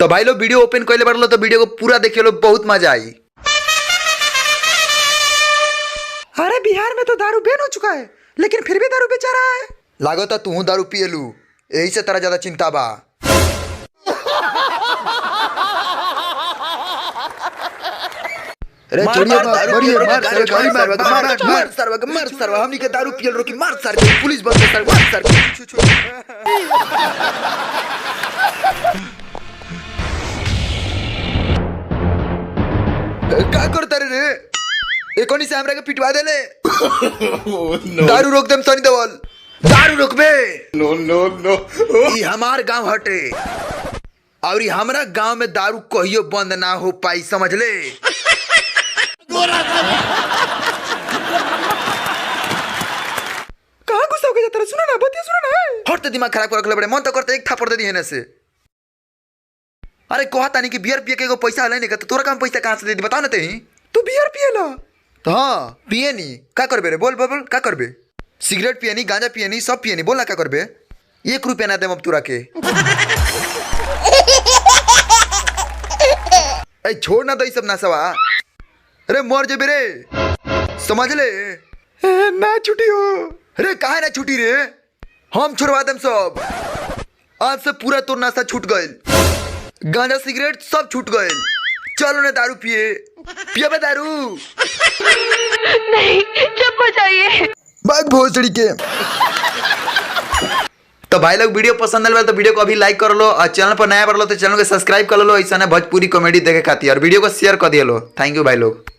तो भाई लोग वीडियो ओपन कर ले बार लो तो वीडियो को पूरा देखे लो, बहुत मजा आई। अरे बिहार में तो दारू बैन हो चुका है, लेकिन फिर भी दारू बेचा रहा है। लागो तो तू दारू पिए लू, यही से तेरा ज्यादा चिंता बा। अरे छोड़िए मार सरवा हमनी के दारू पियल रोकी, मार सर के पुलिस बस सर मार सर के। का करता रे एकोनी से हमरा के पिटवा देले। दारू रोक देम सनी देवल, दारू रोकबे। नो ई हमार गांव हटे और ई हमरा गांव में दारू कहियो बंद ना हो पाई, समझ ले। कहाँ गुस्सा हो गया तेरा? सुना ना बतिया, सुना ना। हट दिमाग खराब कर रखले बड़े, मन तो करते एक थापड़ दे दी हेने से। अरे कोहा तानी कि बियर पिए के एगो पैसा हले नहीं का, तो तोरा काम पैसा कहां से दे दी बताओ ना। तेही तू बियर पिएला? हाँ पिए नी, का करबे रे? बोल बोल का करबे? सिगरेट पिए नी, गांजा पिए नी, सब पिए नी, बोल ना का करबे? 1 रुपया ना देम अब तोरा के। ए छोड़ ना दई सब ना सवा, अरे मर जेबे रे, समझ ले। ना छुट्टी हो। अरे काहे ना छुट्टी रे, हम छोड़वा देम सब। आज से पूरा तोर नाश्ता छूट गइल, गांजा सिगरेट सब छूट गइल। चलो ना दारू पिए, पिए बे दारू। नहीं, चुप हो जाइए। भाग भोसड़ी के। तो भाई लोग वीडियो पसंद आए तो वीडियो को अभी लाइक कर लो, और चैनल पर नया कर लो तो चैनल को सब्सक्राइब कर लो, ऐसा भोजपुरी कॉमेडी देखे खातिर, और वीडियो को शेयर कर दिया लो। थैंक यू भाई लोग।